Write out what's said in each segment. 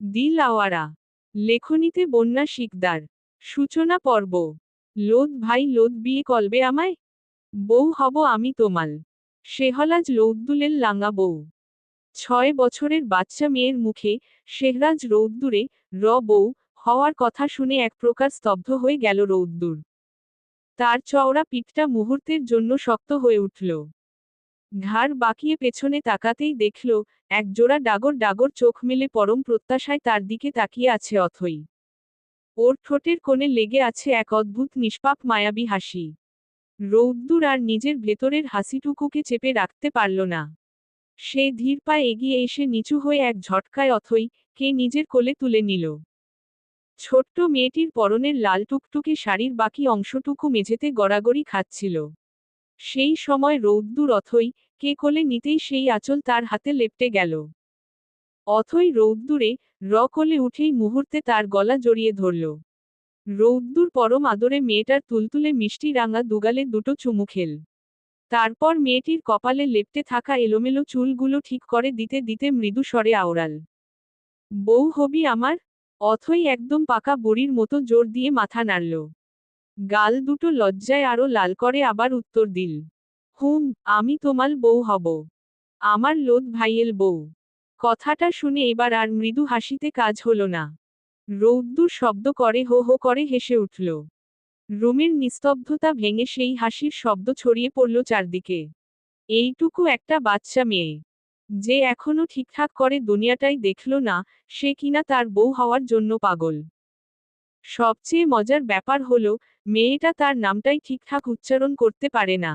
দিল আওয়ারা। লেখনীতে বন্যা শিকদার। সূচনা পর্ব। লোদ ভাই লোদ বিয়ে কলবে আমায়? বউ হব আমি তোমাল। শেহলাজ রৌদ্দুলের লাঙা বউ। 6 বছরের বাচ্চা মেয়ের মুখে শেহরাজ রৌদ্দুরে বউ হওয়ার কথা শুনে এক প্রকার স্তব্ধ হয়ে গেল রৌদ্দুর। তার চওড়া পিঠটা মুহূর্তের জন্য শক্ত হয়ে উঠল। ঘাড় বাঁকিয়ে পেছনে তাকাতেই দেখল, এক জোড়া ডাগর ডাগর চোখ মেলে পরম প্রত্যাশায় তার দিকে তাকিয়ে আছে অথই। ওর ঠোঁটের কোণে লেগে আছে এক অদ্ভুত নিষ্পাপ মায়াবী হাসি। রৌদ্দুর আর নিজের ভেতরের হাসিটুকুকে চেপে রাখতে পারল না। সে ধীর পায়ে এগিয়ে এসে নিচু হয়ে এক ঝটকায় অথই কে নিজের কোলে তুলে নিল। ছোট্ট মেয়েটির পরনের লাল টুকটুকে শাড়ির বাকি অংশটুকু মেঝেতে গড়াগড়ি খাচ্ছিল। সেই সময় রৌদ্দুর অথই কে কোলে নিতেই সেই আঁচল তার হাতে লেপটে গেল। অথই রৌদ্দুরে কোলে উঠেই মুহূর্তে তার গলা জড়িয়ে ধরল। রৌদ্দুর পরম আদরে মেয়েটার তুলতুলে মিষ্টি রাঙা দুগালে দুটো চুমু খেল। তারপর মেয়েটির কপালে লেপটে থাকা এলোমেলো চুলগুলো ঠিক করে দিতে দিতে মৃদু স্বরে আওড়াল। বউ হবি আমার? অথই একদম পাকা বুড়ির মতো জোর দিয়ে মাথা নাড়ল। গাল দুটো লজ্জায় আরো লাল করে আবার উত্তর দিল। হুম, আমি তোমার বউ হব। আমার লোদ ভাইয়ের বউ। কথাটা শুনে এবার আর মৃদু হাসিতে কাজ হলো না। রৌদ্দুর শব্দ করে হো হো করে হেসে উঠল। রুমের নিস্তব্ধতা ভেঙে সেই হাসির শব্দ ছড়িয়ে পড়ল চারদিকে। এইটুকু একটা বাচ্চা মেয়ে, যে এখনো ঠিকঠাক করে দুনিয়াটাই দেখল না, সে কিনা তার বউ হওয়ার জন্য পাগল। সবচেয়ে মজার ব্যাপার হলো, মেয়েটা তার নামটাই ঠিকঠাক উচ্চারণ করতে পারে না।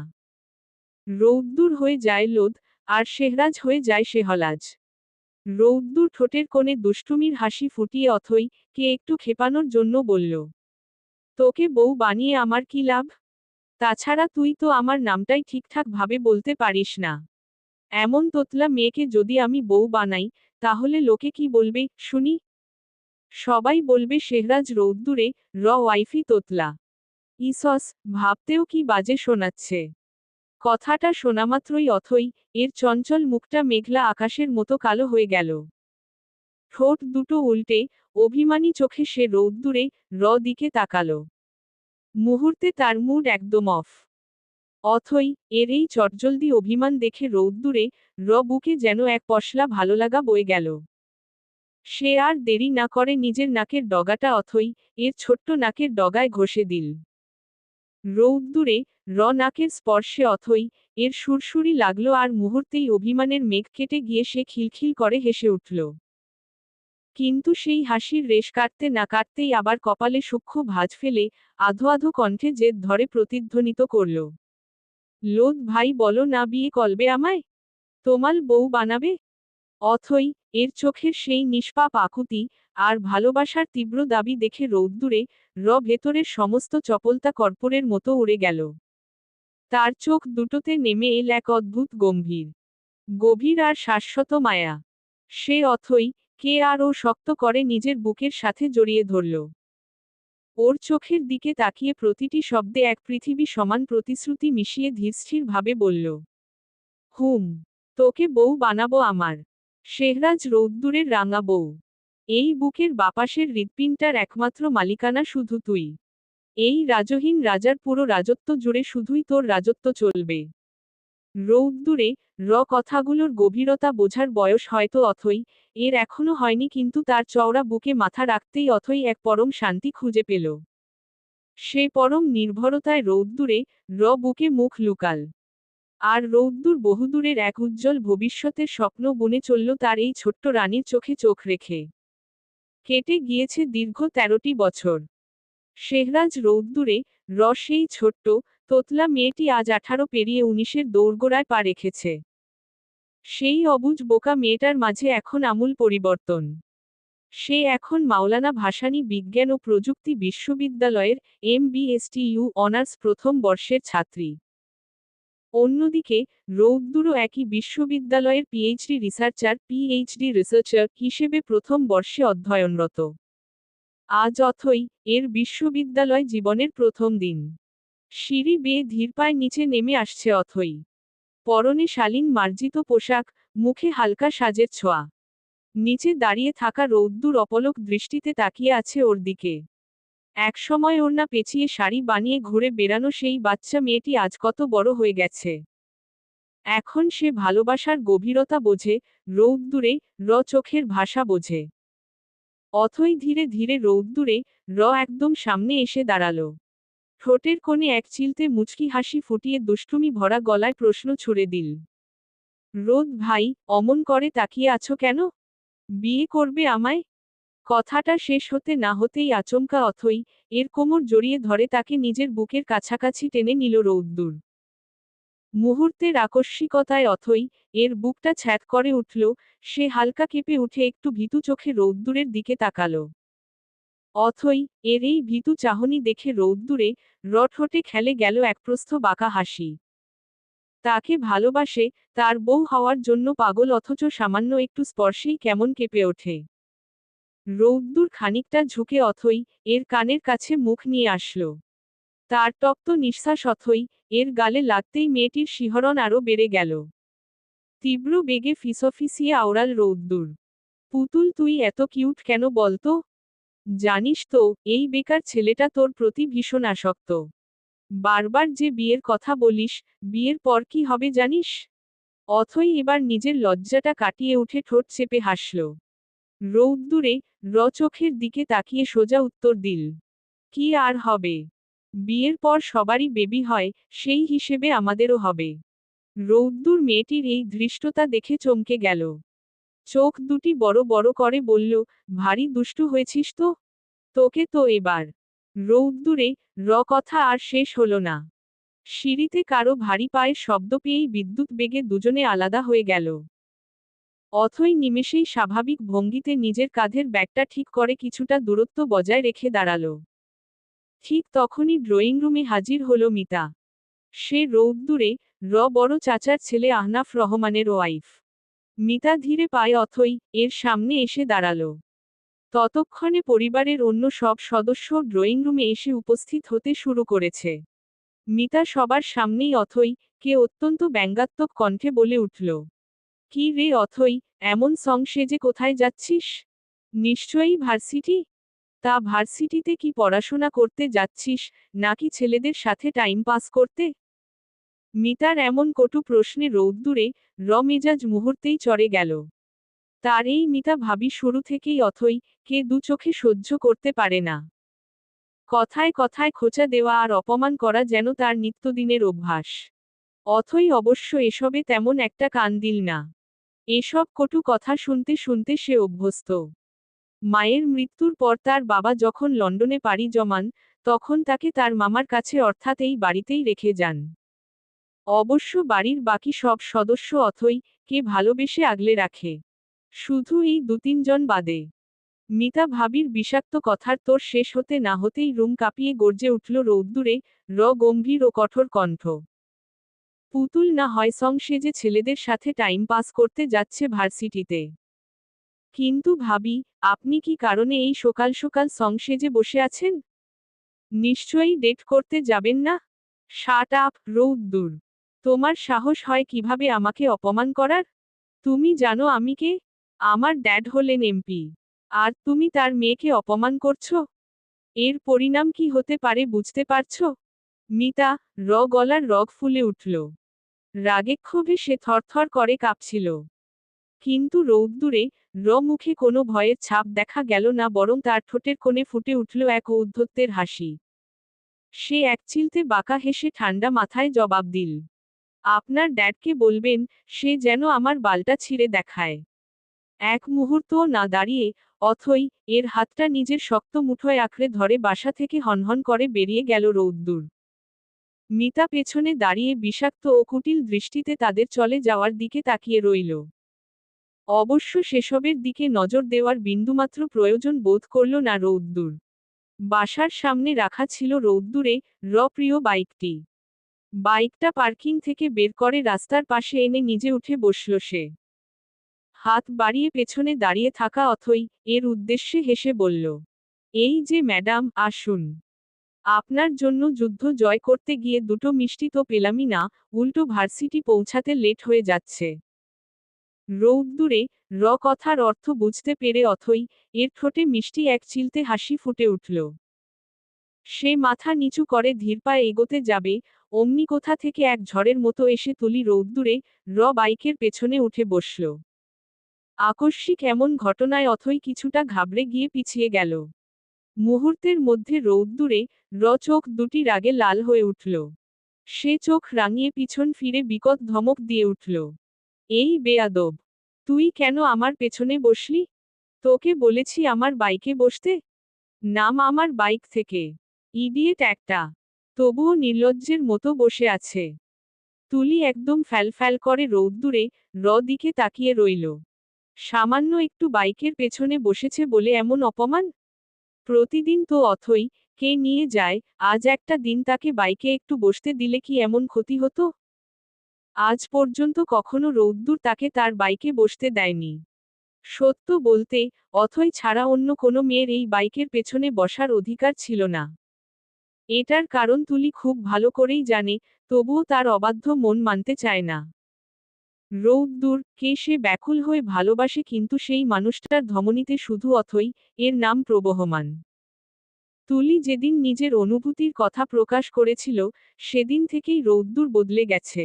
রৌদ্দুর হয়ে যায় লোদ, আর শেহরাজ হয়ে যায় শেহলাজ। রৌদ্দুর ঠোঁটের কোণে দুষ্টুমির হাসি ফুটিয়ে অথই কে একটু খেপানোর জন্য বলল। তোকে বউ বানিয়ে আমার কি লাভ? তাছাড়া তুই তো আমার নামটাই ঠিকঠাক ভাবে বলতে পারিস না। এমন তোতলা মেয়েকে যদি আমি বউ বানাই, তাহলে লোকে কি বলবে শুনি? সবাই বলবে শেহরাজ রৌদ্দুরে ওয়াইফি তোতলা। ইসস, ভাবতেও কি বাজে শোনাচ্ছে। কথাটা শোনামাত্রই অথই এর চঞ্চল মুখটা মেঘলা আকাশের মতো কালো হয়ে গেল। ঠোঁট দুটো উল্টে অভিমানী চোখে সে রৌদ্দুরে দিকে তাকালো। মুহূর্তে তার মুড একদম অফ। অথই এর এই চটজলদি অভিমান দেখে রৌদ্দুরে বুকে যেন এক পশলা ভালোলাগা বয়ে গেল। সে আর দেরি না করে নিজের নাকের ডগাটা অথই এর ছোট্ট নাকের ডগায় ঘষে দিল। রৌদ্দুরে নাকের স্পর্শে অথই এর সুরসুরি লাগলো আর মুহূর্তেই অভিমানের মেঘ কেটে গিয়ে সে খিলখিল করে হেসে উঠল। কিন্তু সেই হাসির রেশ কাটতে না কাটতেই আবার কপালে সূক্ষ্ম ভাঁজ ফেলে আধো আধো কণ্ঠে জেদ ধরে প্রতিধ্বনিত করল। লোদ ভাই বলো না বিয়ে কলবে আমায়? তোমাল বউ বানাবে? অথই এর চোখের সেই নিষ্পাপ আকুতি আর ভালোবাসার তীব্র দাবি দেখে রৌদ্দুরে ভেতরের সমস্ত চপলতা কর্পূরের মতো উড়ে গেল। তার চোখ দুটোতে নেমে এল এক অদ্ভুত গভীর আর শাশ্বত মায়া। সে অথই কে আর ও শক্ত করে নিজের বুকের সাথে জড়িয়ে ধরল। ওর চোখের দিকে তাকিয়ে প্রতিটি শব্দে এক পৃথিবী সমান প্রতিশ্রুতি মিশিয়ে ধীরস্থির ভাবে বলল। হুম, তোকে বউ বানাবো আমার। শেহরাজ রৌদ্দুরের রাঙা বউ। এই বুকের বাপাসের হৃৎপিণ্ডটার একমাত্র মালিকানা শুধু তুই। এই রাজহীন রাজার পুরো রাজত্ব জুড়ে শুধুই তোর রাজত্ব চলবে। রৌদ্দুরে কথাগুলোর গভীরতা বোঝার বয়স হয়তো অথই এর এখনো হয়নি, কিন্তু তার চওড়া বুকে মাথা রাখতেই অথই এক পরম শান্তি খুঁজে পেল। সে পরম নির্ভরতায় রৌদ্দুরে বুকে মুখ লুকাল। আর রৌদ্দুর বহুদূরের এক উজ্জ্বল ভবিষ্যতের স্বপ্ন বুনে চলল তার এই ছোট্ট রানীর চোখে চোখ রেখে। কেটে গিয়েছে দীর্ঘ 13টি বছর। শেহরাজ রৌদ্দুরে সেই ছোট্ট তোতলা মেয়েটি আজ 18 পেরিয়ে 19-এর দোরগোড়ায় পা রেখেছে। সেই অবুঝ বোকা মেয়েটার মাঝে এখন আমূল পরিবর্তন। সে এখন মাওলানা ভাসানী বিজ্ঞান ও প্রযুক্তি বিশ্ববিদ্যালয়ের MBSTU অনার্স প্রথম বর্ষের ছাত্রী। অন্যদিকে রৌদ্দুরও একই বিশ্ববিদ্যালয়ের পিএইচডি রিসার্চার হিসেবে প্রথম বর্ষে অধ্যয়নরত। আজ অথই এর বিশ্ববিদ্যালয় জীবনের প্রথম দিন। সিঁড়ি বেয়ে ধীর পায়ে নিচে নেমে আসছে অথই। পরনে শালীন মার্জিত পোশাক, মুখে হালকা সাজের ছোঁয়া। নিচে দাঁড়িয়ে থাকা রৌদ্দুর অপলক দৃষ্টিতে তাকিয়ে আছে ওর দিকে। একসময় ওড়না পেঁচিয়ে শাড়ি বানিয়ে ঘুরে বেড়ানো সেই বাচ্চা মেয়েটি আজ কত বড় হয়ে গেছে। এখন সে ভালোবাসার গভীরতা বোঝে, রৌদ্দুরে চোখের ভাষা বোঝে। অথই ধীরে ধীরে রৌদ্দুরে একদম সামনে এসে দাঁড়ালো। ঠোঁটের কোণে এক চিলতে মুচকি হাসি ফুটিয়ে দুষ্টুমি ভরা গলায় প্রশ্ন ছুড়ে দিল। রোদ ভাই, অমন করে তাকিয়ে আছো কেন? বিয়ে করবে আমায়? কথাটা শেষ হতে না হতেই আচমকা অথই এর কোমর জড়িয়ে ধরে তাকে নিজের বুকের কাছাকাছি টেনে নিল রৌদ্দুর। মুহূর্তের আকস্মিকতায় অথই এর বুকটা ছ্যাঁত করে উঠল, সে হালকা কেঁপে উঠে একটু ভীতু চোখে রৌদ্দুরের দিকে তাকালো। অথই এর এই ভীতু চাহনি দেখে রৌদ্দুরে ঠোঁটে খেলে গেল একপ্রস্থ বাঁকা হাসি। তাকে ভালোবাসে, তার বউ হওয়ার জন্য পাগল, অথচ সামান্য একটু স্পর্শেই কেমন কেঁপে ওঠে। রৌদ্দুর খানিকটা ঝুঁকে অথই এর কানের কাছে মুখ নিয়ে আসল। তার তপ্ত নিঃশ্বাস অথই এর গালে লাগতেই মেয়েটির শিহরণ আরও বেড়ে গেল। তীব্র বেগে ফিসফিসিয়ে আওড়াল রৌদ্দুর। পুতুল, তুই এত কিউট কেন বলতো? জানিস তো, এই বেকার ছেলেটা তোর প্রতি ভীষণ আসক্ত। বারবার যে বিয়ের কথা বলিস, বিয়ের পর কি হবে জানিস? অথই এবার নিজের লজ্জাটা কাটিয়ে উঠে ঠোঁট চেপে হাসল। রৌদ্দুরে চোখের দিকে তাকিয়ে সোজা উত্তর দিল। কি আর হবে? বিয়ের পর সবারই বেবি হয়, সেই হিসেবে আমাদেরও হবে। রৌদ্দুর মেয়েটির এই ধৃষ্টতা দেখে চমকে গেল। চোখ দুটি বড় বড় করে বলল, ভারী দুষ্টু হয়েছিস তো। তোকে তো এবার। রৌদ্দুরে কথা আর শেষ হলো না। সিঁড়িতে কারো ভারী পায়ের শব্দ পেয়েই বিদ্যুৎ বেগে দুজনে আলাদা হয়ে গেল। অথই নিমেষেই স্বাভাবিক ভঙ্গিতে নিজের কাঁধের ব্যাগটা ঠিক করে কিছুটা দূরত্ব বজায় রেখে দাঁড়ালো। ঠিক তখনই ড্রয়িং রুমে হাজির হলো মিতা। সে রৌদ্দুরে বড় চাচার ছেলে আহনাফ রহমানের ওয়াইফ। মিতা ধীরে পায়ে অথই এর সামনে এসে দাঁড়ালো। ততক্ষণে পরিবারের অন্য সব সদস্য ড্রয়িং রুমে এসে উপস্থিত হতে শুরু করেছে। মিতা সবার সামনেই অথই কে অত্যন্ত ব্যঙ্গাত্মক কণ্ঠে বলে উঠল, কি রে অথই, এমন সং সেজে কোথায় যাচ্ছিস? নিশ্চয়ই ভার্সিটি। তা ভার্সিটিতে কি পড়াশোনা করতে যাচ্ছিস, নাকি ছেলেদের সাথে টাইম পাস করতে? মিতার এমন কটু প্রশ্নে রৌদ্দুরে মেজাজ মুহূর্তেই চড়ে গেল। তার এই মিতা ভাবি শুরু থেকেই অথই কে দু চোখে সহ্য করতে পারে না। কথায় কথায় খোঁচা দেওয়া আর অপমান করা যেন তার নিত্যদিনের অভ্যাস। অথই অবশ্য এসবে তেমন একটা কান দিল না। এসব কটু কথা শুনতে শুনতে সে অভ্যস্ত। মায়ের মৃত্যুর পর তার বাবা যখন লন্ডনে পাড়ি জমান, তখন তাকে তার মামার কাছে অর্থাৎ এই বাড়িতেই রেখে যান। অবশ্য বাড়ির বাকি সব সদস্য অথই কে ভালোবেসে আগলে রাখে, শুধু এই ২-৩ জন বাদে। মিতা ভাবির বিষাক্ত কথার তোর শেষ হতে না হতেই রুম কাঁপিয়ে গর্জে উঠল রৌদ্দুরে গম্ভীর ও কঠোর কণ্ঠ। পুতুল না হয় সং সেজে ছেলেদের সাথে টাইম পাস করতে যাচ্ছে ভার্সিটিতে। কিন্তু ভাবি, আপনি কি কারণে এই সকাল সকাল সং সেজে বসে আছেন? নিশ্চয়ই ডেট করতে যাবেন না? Shut up, Roddur. তোমার সাহস হয় কিভাবে আমাকে অপমান করার? তুমি জানো আমি কে? আমার ড্যাড হলেন এমপি। আর তুমি তার মেয়েকে অপমান করছো? এর পরিণাম কি হতে পারে বুঝতে পারছো? মিতা গলার রগ ফুলে উঠল। রাগে ক্ষোভে সে থরথর করে কাঁপছিল। কিন্তু রৌদ্দুরে মুখে কোনো ভয়ের ছাপ দেখা গেল না, বরং তার ঠোঁটের কোণে ফুটে উঠল এক ঔদ্ধত্যের হাসি। সে একচিলতে বাঁকা হেসে ঠান্ডা মাথায় জবাব দিল, আপনার ড্যাডকে বলবেন সে যেন আমার বালটা ছিঁড়ে দেখায়। এক মুহূর্তও না দাঁড়িয়ে অথই এর হাতটা নিজের শক্ত মুঠোয় আঁকড়ে ধরে বাসা থেকে হনহন করে বেরিয়ে গেল রৌদ্দুর। মিতা পেছনে দাঁড়িয়ে বিষাক্ত ও কুটিল দৃষ্টিতে তাদের চলে যাওয়ার দিকে তাকিয়ে রইল। অবশ্য সেসবের দিকে নজর দেওয়ার বিন্দুমাত্র প্রয়োজন বোধ করল না রৌদ্দুর। বাসার সামনে রাখা ছিল রৌদ্দুরে প্রিয় বাইকটি। বাইকটা পার্কিং থেকে বের করে রাস্তার পাশে এনে নিজে উঠে বসল সে। হাত বাড়িয়ে পেছনে দাঁড়িয়ে থাকা অথই এর উদ্দেশ্যে হেসে বলল, এই যে ম্যাডাম, আসুন। আপনার জন্য যুদ্ধ জয় করতে গিয়ে দুটো মিষ্টি তো পেলামই না, উল্টো ভার্সিটি পৌঁছাতে লেট হয়ে যাচ্ছে। রৌদ্দুরে কথার অর্থ বুঝতে পেরে অথই এর ঠোঁটে মিষ্টি এক চিলতে হাসি ফুটে উঠল। সে মাথা নিচু করে ধীর পায়ে এগোতে যাবে, অমনি কোথা থেকে এক ঝড়ের মতো এসে তুলি রৌদ্দুরে বাইকের পেছনে উঠে বসল। আকস্মিক এমন ঘটনায় অথই কিছুটা ঘাবড়ে গিয়ে পিছিয়ে গেল। মুহূর্তের মধ্যে রৌদ্দুরে চোখ দুটি রাগে লাল হয়ে উঠল। সে চোখ রাঙিয়ে পিছন ফিরে বিকট ধমক দিয়ে উঠল। এই বেয়াদব! তুই কেন আমার পেছনে বসলি? তোকে বলেছি আমার বাইকে বসতে? নাম আমার বাইক থেকে! ইডিয়েট একটা! তবুও নির্লজ্জের মতো বসে আছে। তুলি একদম ফ্যালফ্যাল করে রৌদ্দুরে দিকে তাকিয়ে রইল। সামান্য একটু বাইকের পেছনে বসেছে বলে এমন অপমান? প্রতিদিন তো অথই কে নিয়ে যায়, আজ একটা দিন তাকে বাইকে একটু বসতে দিলে কি এমন ক্ষতি হতো? আজ পর্যন্ত কখনো রৌদ্দুর তাকে তার বাইকে বসতে দেয়নি। সত্য বলতে, অথই ছাড়া অন্য কোনো মেয়ের এই বাইকের পেছনে বসার অধিকার ছিল না। এটার কারণ তুলি খুব ভালো করেই জানে, তবুও তার অবাধ্য মন মানতে চায় না। রৌদ্দুর কে সে ব্যাকুল হয়ে ভালোবাসে, কিন্তু সেই মানুষটার ধমনীতে শুধু অথই এর নাম প্রবহমান। তুলি যেদিন নিজের অনুভূতির কথা প্রকাশ করেছিল, সেদিন থেকেই রৌদ্দুর বদলে গেছে।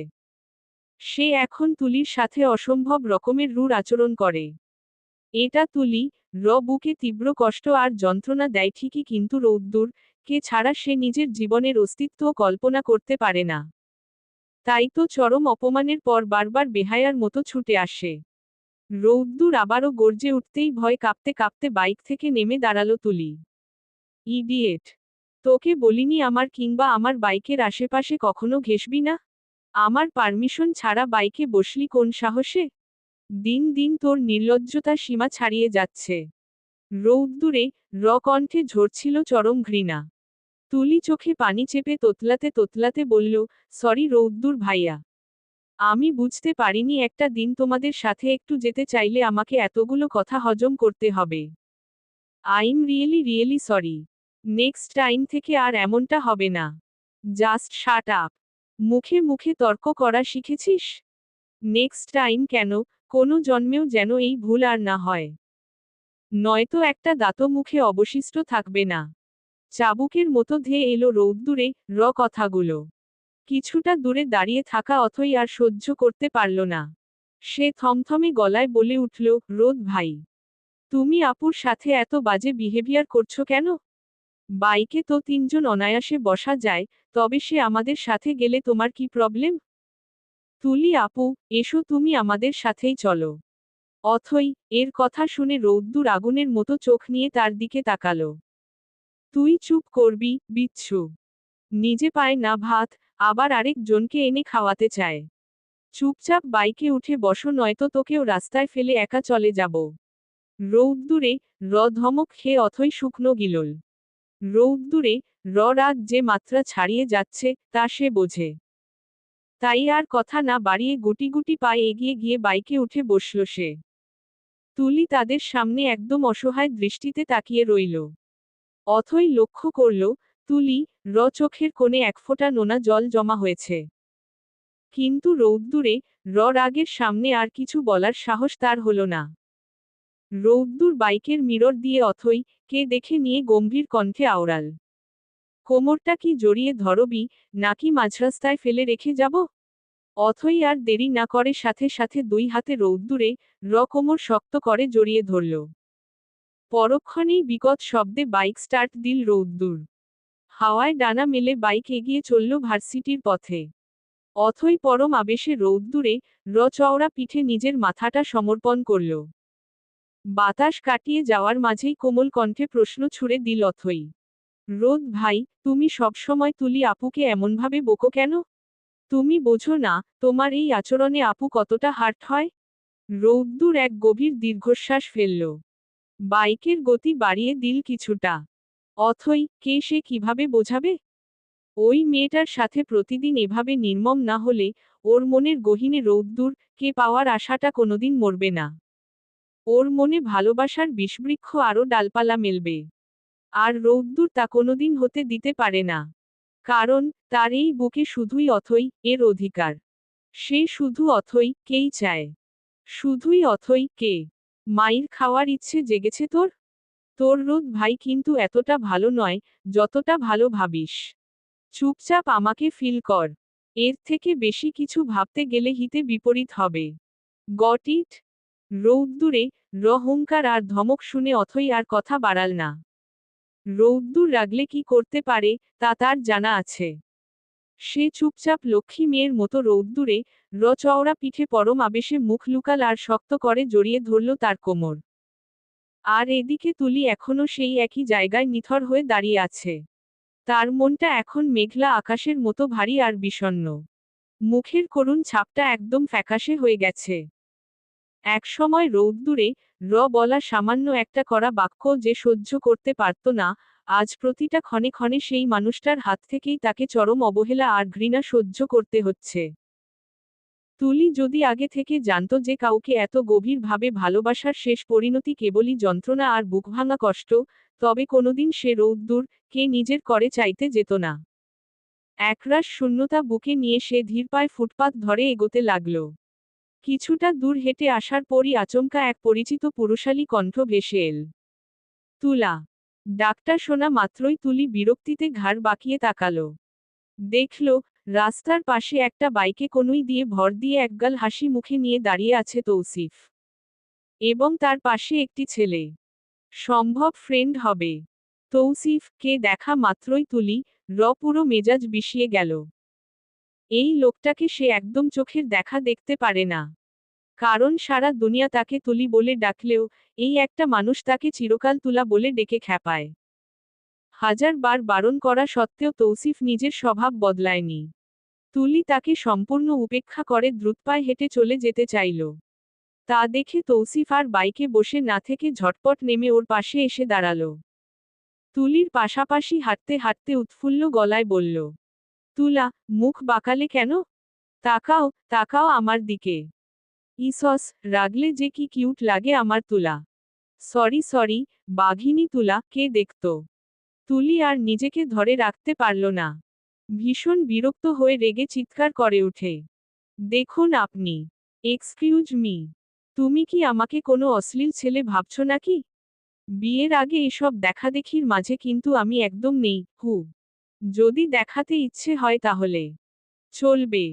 সে এখন তুলির সাথে অসম্ভব রকমের রূঢ় আচরণ করে। এটা তুলি বুকে তীব্র কষ্ট আর যন্ত্রণা দেয় ঠিকই, কিন্তু রৌদ্দুর কে ছাড়া সে নিজের জীবনের অস্তিত্বও কল্পনা করতে পারে না। তাই তো চরম অপমানের পর বারবার বেহায়ার মতো ছুটে আসে। রৌদ্দুর আবারও গর্জে উঠতেই ভয় কাঁপতে কাঁপতে বাইক থেকে নেমে দাঁড়ালো তুলি। ইডিয়েট! তোকে বলিনি আমার কিংবা আমার বাইকের আশেপাশে কখনো ঘেসবি না? আমার পারমিশন ছাড়া বাইকে বসলি কোন সাহসে? দিন দিন তোর নির্লজ্জতা সীমা ছাড়িয়ে যাচ্ছে। রৌদ্দুরে কণ্ঠে ঝরছিল চরম ঘৃণা। তুলি চোখে পানি চেপে তোতলাতে তোতলাতে বলল, সরি রৌদ্দুর ভাইয়া। আমি বুঝতে পারিনি একটা দিন তোমাদের সাথে একটু যেতে চাইলে আমাকে এতগুলো কথা হজম করতে হবে। I'm really sorry. Next time থেকে আর এমনটা হবে না। Just shut up. মুখে মুখে তর্ক করা শিখেছিস? নেক্সট টাইম কেন, কোনো জন্মেও যেন এই ভুল আর না হয়। নয়তো একটা দাঁতও মুখে অবশিষ্ট থাকবে না। চাবুকের মতো ধেয়ে এলো রৌদ্দুরে কথাগুলো। কিছুটা দূরে দাঁড়িয়ে থাকা অথই আর সহ্য করতে পারল না। সে থমথমে গলায় বলে উঠল, রোদ ভাই, তুমি আপুর সাথে এত বাজে বিহেভিয়ার করছো কেন? বাইকে তো তিনজন অনায়াসে বসা যায়, তবে সে আমাদের সাথে গেলে তোমার কি প্রবলেম? তুলি আপু, এসো তুমি আমাদের সাথেই চলো। অথই এর কথা শুনে রৌদ্দুর আগুনের মতো চোখ নিয়ে তার দিকে তাকালো। তুই চুপ করবি, বিচ্ছু? নিজে পায় না ভাত, আবার আরেক জনকে এনে খাওয়াতে চায়। চুপচাপ বাইকে উঠে বসো, নয়তো তোকেও রাস্তায় ফেলে একা চলে যাব। রৌদ্দুরে ধমক খেয়ে অথই শুকনো গিলল। রৌদ্দুরে রাগ যে মাত্রা ছাড়িয়ে যাচ্ছে তা সে বোঝে। তাই আর কথা না বাড়িয়ে গুটি গুটি পায়ে এগিয়ে গিয়ে বাইকে উঠে বসল সে। তুলি তাদের সামনে একদম অসহায় দৃষ্টিতে তাকিয়ে রইল। অথই লক্ষ্য করল, তুলি চোখের কোণে একফোঁটা নোনা জল জমা হয়েছে। কিন্তু রৌদ্দুরে রাগের সামনে আর কিছু বলার সাহস তার হলো না। রৌদ্দুর বাইকের মিরর দিয়ে অথই কে দেখে নিয়ে গম্ভীর কণ্ঠে আওড়াল, কোমরটা কি জড়িয়ে ধরবি, নাকি মাঝরাস্তায় ফেলে রেখে যাব? অথই আর দেরি না করে সাথে সাথে দুই হাতে রৌদ্দুরে কোমর শক্ত করে জড়িয়ে ধরল। পরক্ষণেই বিকট শব্দে বাইক স্টার্ট দিল রৌদ্দুর। হাওয়ায় ডানা মেলে বাইক এগিয়ে চলল ভার্সিটির পথে। অথই পরম আবেশে রৌদ্দুরে চওড়া পিঠে নিজের মাথাটা সমর্পণ করল। বাতাস কাটিয়ে যাওয়ার মাঝেই কোমল কণ্ঠে প্রশ্ন ছুড়ে দিল অথই, রোদ ভাই, তুমি সবসময় তুলি আপুকে এমনভাবে বকো কেন? তুমি বোঝো না, তোমার এই আচরণে আপু কতটা হার্ট হয়? রৌদ্দুর এক গভীর দীর্ঘশ্বাস ফেলল। বাইকের গতি বাড়িয়ে দিল কিছুটা। অথই কে সে কিভাবে বোঝাবে? ওই মেয়েটার সাথে প্রতিদিন এভাবে নির্মম না হলে ওর মনের গহীনে রৌদ্দুর কে পাওয়ার আশাটা কোনোদিন মরবে না। ওর মনে ভালোবাসার বিষবৃক্ষ আরও ডালপালা মেলবে। আর রৌদ্দুর তা কোনোদিন হতে দিতে পারে না। কারণ তার এই বুকে শুধুই অথই এর অধিকার। সে শুধু অথই কেই চায়। শুধুই অথই কে। মাইর খাওয়ার ইচ্ছে জেগেছে তোর? তোর রোদ ভাই কিন্তু এতটা ভালো নয়, যতটা ভালো ভাবিস। চুপচাপ আমাকে ফিল কর। এর থেকে বেশি কিছু ভাবতে গেলে হিতে বিপরীত হবে। Got it? রৌদ্দুরে হুংকার আর ধমক শুনে অথই আর কথা বাড়াল না। রৌদ্দুর রাগলে কি করতে পারে, তা তার জানা আছে। সে চুপচাপ লক্ষ্মী মেয়ের মতো রৌদ্দুরে চওড়া পিঠে পরম আবেশে মুখ লুকাল আর শক্ত করে জড়িয়ে ধরল তার কোমর। আর এদিকে তুলি এখনো সেই একই জায়গায় নিথর হয়ে দাঁড়িয়ে আছে। তার মনটা এখন মেঘলা আকাশের মতো ভারী আর বিষণ্ণ। মুখের করুণ ছাপটা একদম ফ্যাকাশে হয়ে গেছে। একসময় রৌদ্দুরে বলা সামান্য একটা করা বাক্য যে সহ্য করতে পারত না, আজ প্রতিটা ক্ষণে ক্ষণে সেই মানুষটার হাত থেকেই তাকে চরম অবহেলা আর ঘৃণা সহ্য করতে হচ্ছে। তুলি যদি আগে থেকে জানত যে কাউকে এত গভীরভাবে ভালোবাসার শেষ পরিণতি কেবলই যন্ত্রণা আর বুকভাঙা কষ্ট, তবে কোনোদিন সে রৌদ্দুর কে নিজের করে চাইতে যেত না। একরাশ শূন্যতা বুকে নিয়ে সে ধীর পায়ে ফুটপাত ধরে এগোতে লাগল। কিছুটা দূর হেঁটে আসার পরই আচমকা এক পরিচিত পুরুষালী কণ্ঠ ভেসে এল। তুলা। ডাকটা শোনা মাত্রই তুলি বিরক্তিতে ঘাড় বাঁকিয়ে তাকাল। দেখল, রাস্তার পাশে একটা বাইকে কনুই দিয়ে ভর দিয়ে একগাল হাসি মুখে নিয়ে দাঁড়িয়ে আছে তৌসিফ। এবং তার পাশে একটি ছেলে। সম্ভব ফ্রেন্ড হবে। তৌসিফকে দেখা মাত্রই তুলি পুরো মেজাজ বিষিয়ে গেল। এই লোকটাকে সে একদম চোখের দেখা দেখতে পারে না। কারণ সারা দুনিয়া তাকে তুলি বলে ডাকলেও এই একটা মানুষ তাকে চিরকাল তুলা বলে ডেকে খ্যাপায়। হাজার বার বারণ করা সত্ত্বেও তৌসিফ নিজের স্বভাব বদলায়নি। তুলি তাকে সম্পূর্ণ উপেক্ষা করে দ্রুতপায়ে হেঁটে চলে যেতে চাইল। তা দেখে তৌসিফ আর বাইকে বসে না থেকে ঝটপট নেমে ওর পাশে এসে দাঁড়াল। তুলির পাশাপাশি হাঁটতে হাঁটতে উৎফুল্ল গলায় বলল, তুলা, মুখ বাঁকালে কেন? তাকাও, তাকাও আমার দিকে। ইসস, রাগলে যে কি কিউট লাগে আমার তুলা। সরি সরি, বাঘিনী তুলা, কে দেখত? তুলি আর নিজেকে ধরে রাখতে পারল না। ভীষণ বিরক্ত হয়ে রেগে চিৎকার করে ওঠে। দেখুন আপনি। Excuse me. তুমি কি আমাকে কোনো অশ্লীল ছেলে ভাবছ নাকি? বিয়ের আগে এসব দেখাদেখির মাঝে কিন্তু আমি একদম নেই, যদি দেখাতে ইচ্ছে হয় তাহলে চলবে।